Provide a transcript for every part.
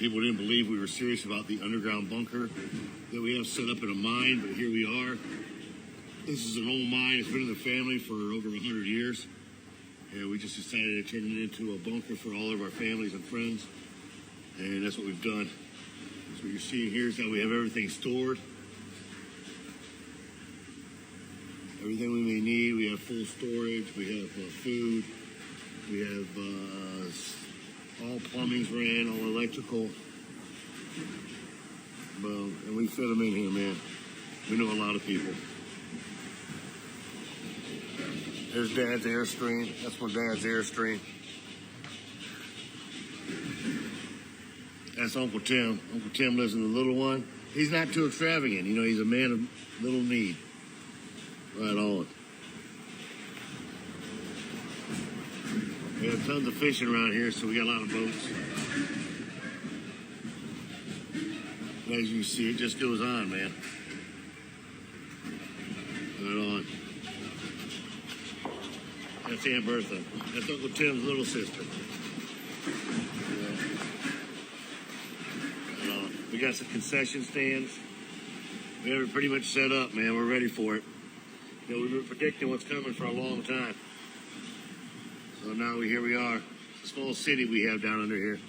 people didn't believe we were serious about the underground bunker that we have set up in a mine, but here we are. This is an old mine. It's been in the family for over 100 years. And we just decided to turn it into a bunker for all of our families and friends. And that's what we've done. So what you're seeing here is how we have everything stored. Everything we may need. We have full storage. We have food. We have all plumbing's ran, all electrical. Well, and we fit them in here, man. We know a lot of people. There's Dad's Airstream. That's my Dad's Airstream. That's Uncle Tim. Uncle Tim lives in the little one. He's not too extravagant. You know, he's a man of little need. Right on. We have tons of fishing around here, so we got a lot of boats. As you see, it just goes on, man. Right on. That's Aunt Bertha. That's Uncle Tim's little sister. Yeah. We got some concession stands. We have it pretty much set up, man. We're ready for it. You know, we've been predicting what's coming for a long time. So now here we are. It's a small city we have down under here.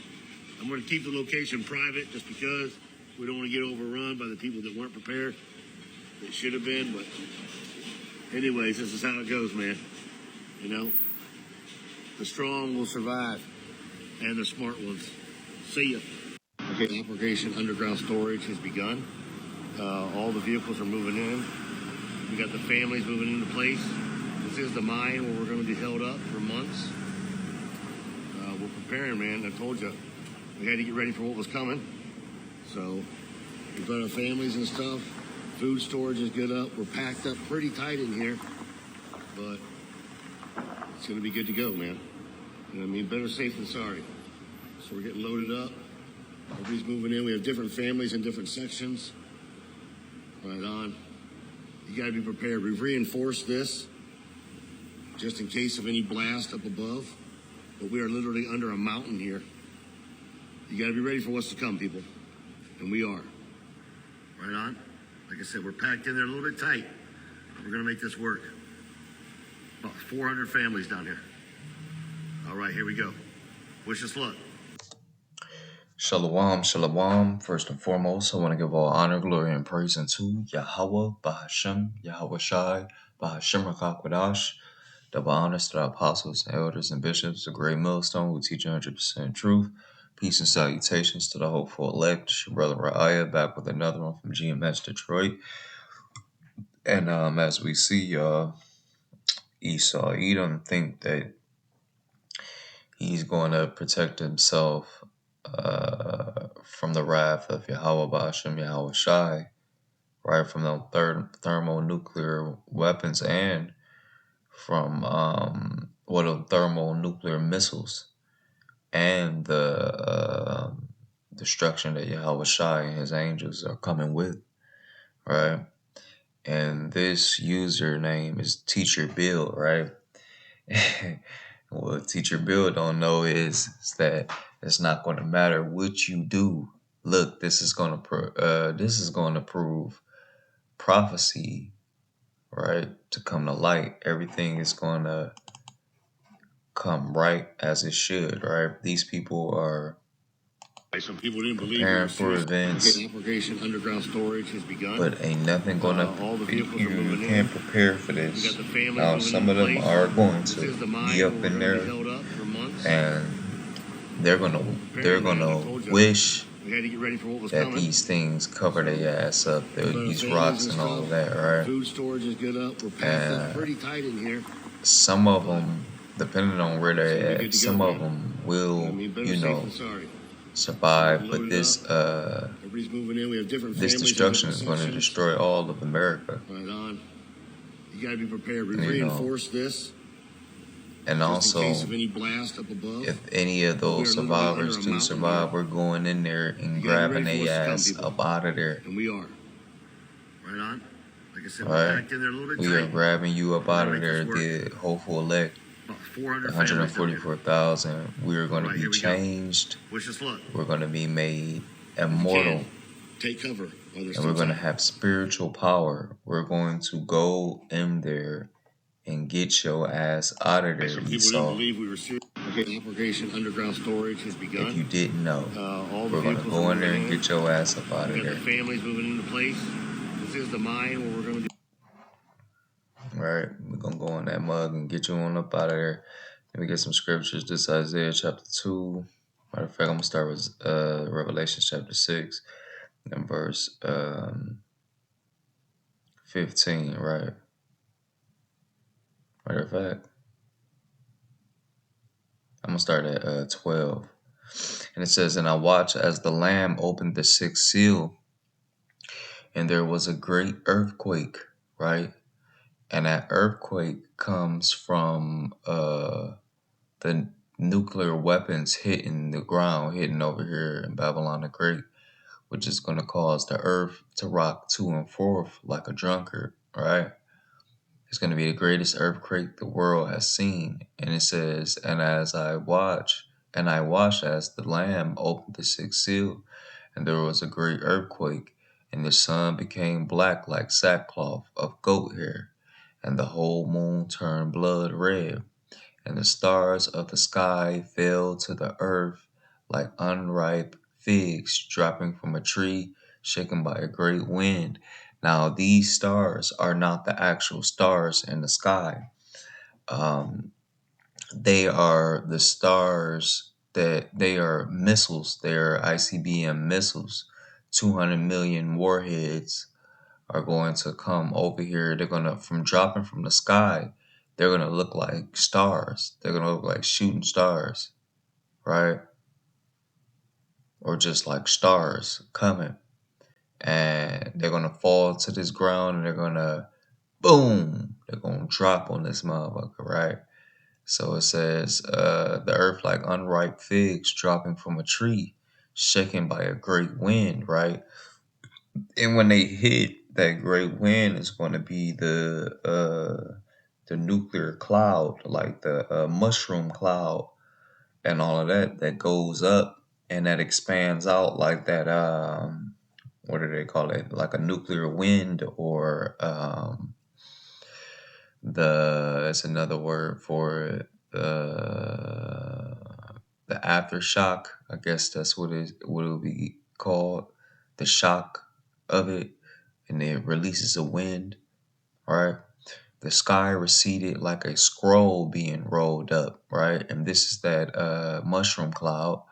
I'm going to keep the location private just because we don't want to get overrun by the people that weren't prepared. They should have been, but anyways, this is how it goes, man. You know, the strong will survive, and the smart ones. See ya. Okay, the application underground storage has begun. All the vehicles are moving in. We got the families moving into place. This is the mine where we're going to be held up for months. We're preparing, man. I told you, we had to get ready for what was coming. So we've got our families and stuff. Food storage is good up. We're packed up pretty tight in here, but it's going to be good to go, man. You know what I mean? Better safe than sorry. So we're getting loaded up. Everybody's moving in. We have different families in different sections. Right on. You got to be prepared. We've reinforced this just in case of any blast up above. But we are literally under a mountain here. You got to be ready for what's to come, people. And we are. Right on. Like I said, we're packed in there a little bit tight. We're going to make this work. About 400 families down here. All right, here we go. Wish us luck. Shalom, shalom. First and foremost, I want to give all honor, glory, and praise unto Yahweh, Bahashem, Yahweh Shai, Bahashem Rakakwadash. Double honors to the apostles, elders, and bishops, the great millstone who teach 100% truth. Peace and salutations to the hopeful elect. Your brother Ra'aya back with another one from GMS Detroit. And as we see, Esau Edom think that he's going to protect himself from the wrath of Yahweh Ba'ashem, Yahweh Shai, right, from the thermonuclear weapons and from the thermonuclear missiles and the destruction that Yahweh Shai and his angels are coming with, right? And this username is Teacher Bill, right? What Teacher Bill don't know is that it's not going to matter what you do. Look, this is going to prove prophecy, right, to come to light. Everything is going to come right as it should, right? These people are Some people didn't believe preparing for events, application underground storage has begun. but ain't nothing going to, you can't prepare for this. Now, some of them are going to be up in there, and they're gonna wish that these things cover their ass up, these rocks and all of that, right? Food storage is good up. We're packed up pretty tight in here. Some of them, depending on where they're at, some of them will, survive, but this destruction is going to destroy all of America. Right on. You got to be prepared. We reinforce this. And also, if any of those survivors do survive, we're going in there and grabbing their ass up out of there. And we are. Right on. Like I said, we're packed in there a little bit tight. We are grabbing you up out of there, the hopeful elect. About 400 families down here. 144,000. We are going to Alright, be here we go. changed. Wish us luck. We're going to be made If you immortal. can, take cover while there's And we're still going to time. have spiritual power. We're going to go in there and get your ass out of there, Some people didn't Esau. believe we were serious. Okay, Operation Underground Storage has begun. If you didn't know, All the we're going to vehicles go are in there moving and get your ass up out We of got the there. families moving into place. This is the mine where we're going to do. Right? We're going to go in that mug and get you on up out of there. Let me get some scriptures. This is Isaiah chapter 2. Matter of fact, I'm going to start with Revelation chapter 6 and verse 15, right? Matter of fact, I'm going to start at 12. And it says, "And I watched as the Lamb opened the sixth seal, and there was a great earthquake," right? And that earthquake comes from the nuclear weapons hitting the ground, hitting over here in Babylon the Great, which is going to cause the earth to rock to and forth like a drunkard, right? It's going to be the greatest earthquake the world has seen. And it says, and I watched as the Lamb opened the sixth seal, and there was a great earthquake, and the sun became black like sackcloth of goat hair, and the whole moon turned blood red, and the stars of the sky fell to the earth like unripe figs dropping from a tree shaken by a great wind. Now, these stars are not the actual stars in the sky. They are the stars that they are missiles. They are ICBM missiles. 200 million warheads are going to come over here. They're going to, from dropping from the sky, they're going to look like stars. They're going to look like shooting stars, right? Or just like stars coming. And they're going to fall to this ground and they're going to, boom, they're going to drop on this motherfucker, right? So it says, the earth like unripe figs dropping from a tree, shaken by a great wind, right? And when they hit that great wind, it's going to be the nuclear cloud, like the mushroom cloud, and all of that that goes up and that expands out like that. What do they call it? Like a nuclear wind, or it's another word for it. The aftershock, I guess that's what it'll be called. The shock of it, and it releases a wind, right? The sky receded like a scroll being rolled up, right? And this is that mushroom cloud.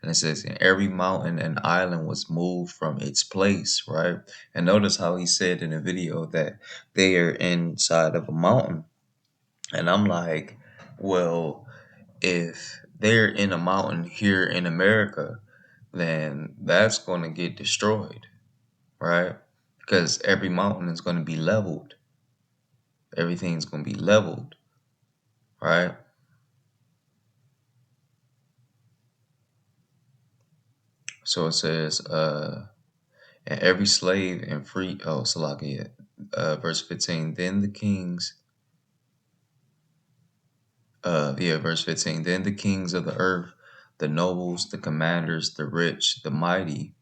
And it says, "And every mountain and island was moved from its place," right? And notice how he said in the video that they are inside of a mountain. And I'm like, well, if they're in a mountain here in America, then that's going to get destroyed, right? Because every mountain is going to be leveled. Everything's going to be leveled, right? So it says, and every slave and free, oh, Salakia, verse 15, then the kings, verse 15, then the kings of the earth, the nobles, the commanders, the rich, the mighty,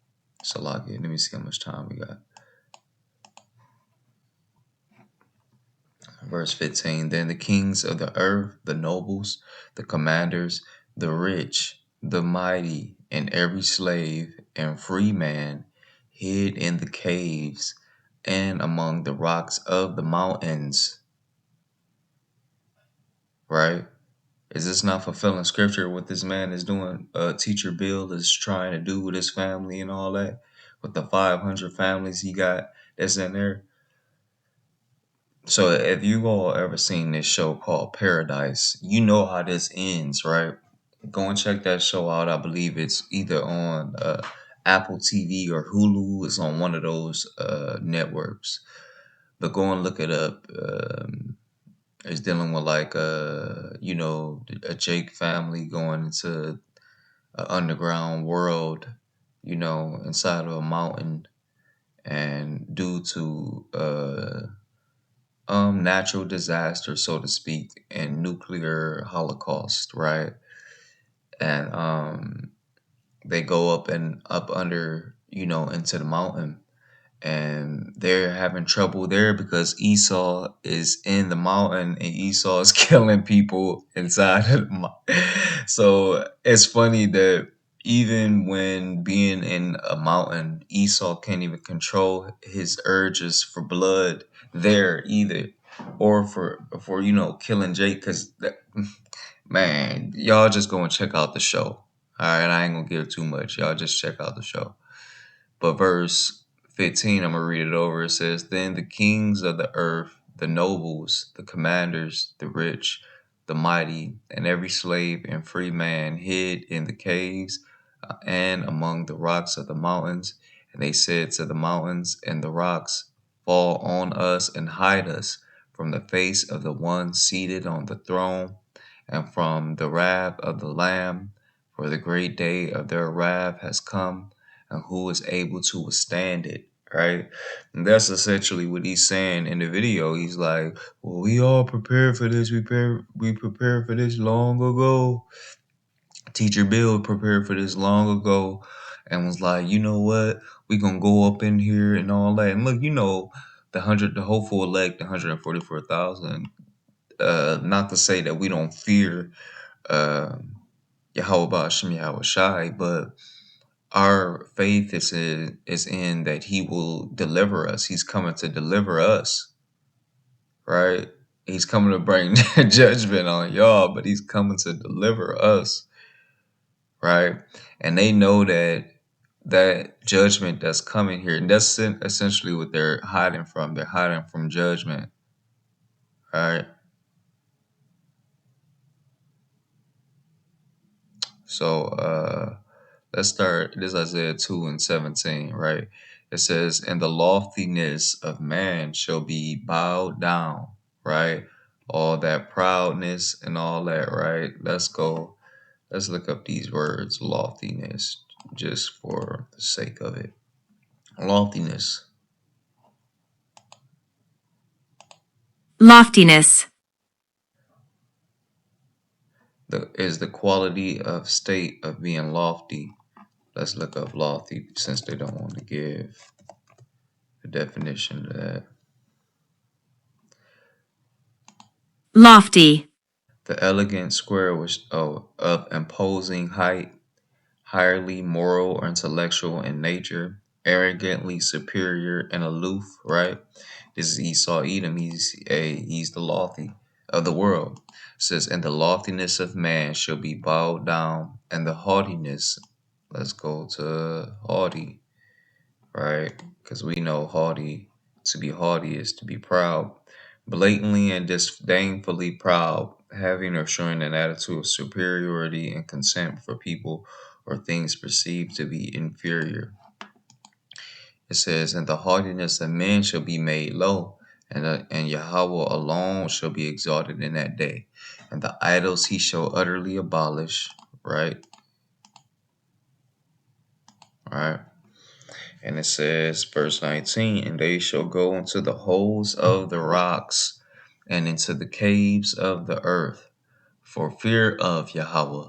Salakia, let me see how much time we got. Verse 15, then the kings of the earth, the nobles, the commanders, the rich, the mighty, and every slave and free man hid in the caves and among the rocks of the mountains. Right? Is this not fulfilling scripture what this man is doing? Teacher Bill is trying to do with his family and all that, with the 500 families he got that's in there. So if you all ever seen this show called Paradise, you know how this ends, right? Go and check that show out. I believe it's either on Apple TV or Hulu. It's on one of those networks. But go and look it up. It's dealing with like a Jake family going into an underground world, inside of a mountain, and due to natural disaster, so to speak, and nuclear holocaust, right? And they go up and up under, into the mountain, and they're having trouble there because Esau is in the mountain and Esau is killing people inside of the mountain. So it's funny that even when being in a mountain, Esau can't even control his urges for blood there either, or for killing Jake. Because man, y'all just go and check out the show. All right, I ain't gonna give too much. Y'all just check out the show. But verse 15, I'm going to read it over. It says, Then the kings of the earth, the nobles, the commanders, the rich, the mighty, and every slave and free man hid in the caves and among the rocks of the mountains. And they said to the mountains and the rocks, Fall on us and hide us from the face of the one seated on the throne and from the wrath of the Lamb. For the great day of their wrath has come, and who is able to withstand it, right? And that's essentially what he's saying in the video. He's like, well, we all prepared for this. We prepared for this long ago. Teacher Bill prepared for this long ago and was like, you know what? We gonna go up in here and all that. And look, the hopeful elect, the 144,000. Not to say that we don't fear uh, Yahweh Hashem Yahweh Shai, but our faith is in that he will deliver us. He's coming to deliver us, right? He's coming to bring judgment on y'all, but he's coming to deliver us, right? And they know that judgment that's coming here, and that's essentially what they're hiding from. They're hiding from judgment, right? So let's start. This is Isaiah 2 and 17, right? It says, And the loftiness of man shall be bowed down, right? All that proudness and all that, right? Let's go. Let's look up these words, loftiness, just for the sake of it. Loftiness. Loftiness. Is the quality of state of being lofty. Let's look up lofty since they don't want to give the definition of that. Lofty. The elegant square was of imposing height, highly moral or intellectual in nature, arrogantly superior and aloof, right? This is Esau Edom. He's the lofty of the world. It says, And the loftiness of man shall be bowed down, and the haughtiness, let's go to haughty, right? Because we know to be haughty is to be proud, blatantly and disdainfully proud, having or showing an attitude of superiority and contempt for people or things perceived to be inferior. It says, And the haughtiness of men shall be made low, and Yahweh alone shall be exalted in that day. And the idols he shall utterly abolish, right? Right. And it says, verse 19, And they shall go into the holes of the rocks and into the caves of the earth for fear of Yahweh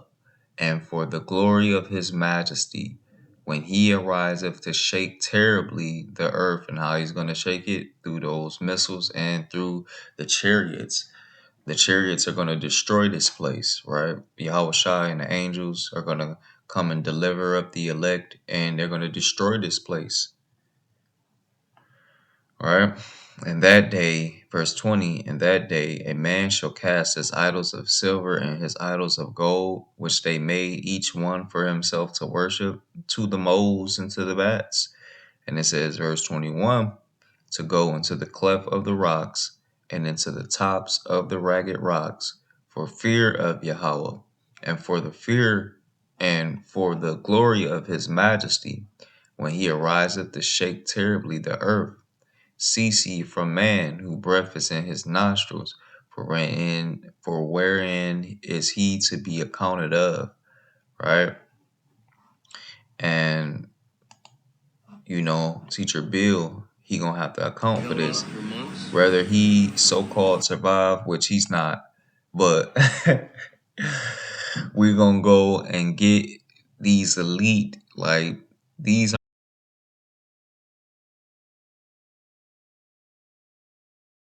and for the glory of his majesty when he ariseth to shake terribly the earth. And how he's going to shake it? Through those missiles and through the chariots. The chariots are going to destroy this place, right? Yahweh Shai and the angels are going to come and deliver up the elect, and they're going to destroy this place, right? And that day, verse 20, In that day a man shall cast his idols of silver and his idols of gold, which they made each one for himself to worship, to the moles and to the bats. And it says, verse 21, To go into the cleft of the rocks and into the tops of the ragged rocks for fear of Yahweh and for the glory of his majesty when he ariseth to shake terribly the earth. Cease ye from man, whose breath is in his nostrils, for wherein is he to be accounted of, right? And Teacher Bill, he gonna have to account for Held up this. for months. Whether he so-called survived, which he's not, but we're gonna go and get these elite, like these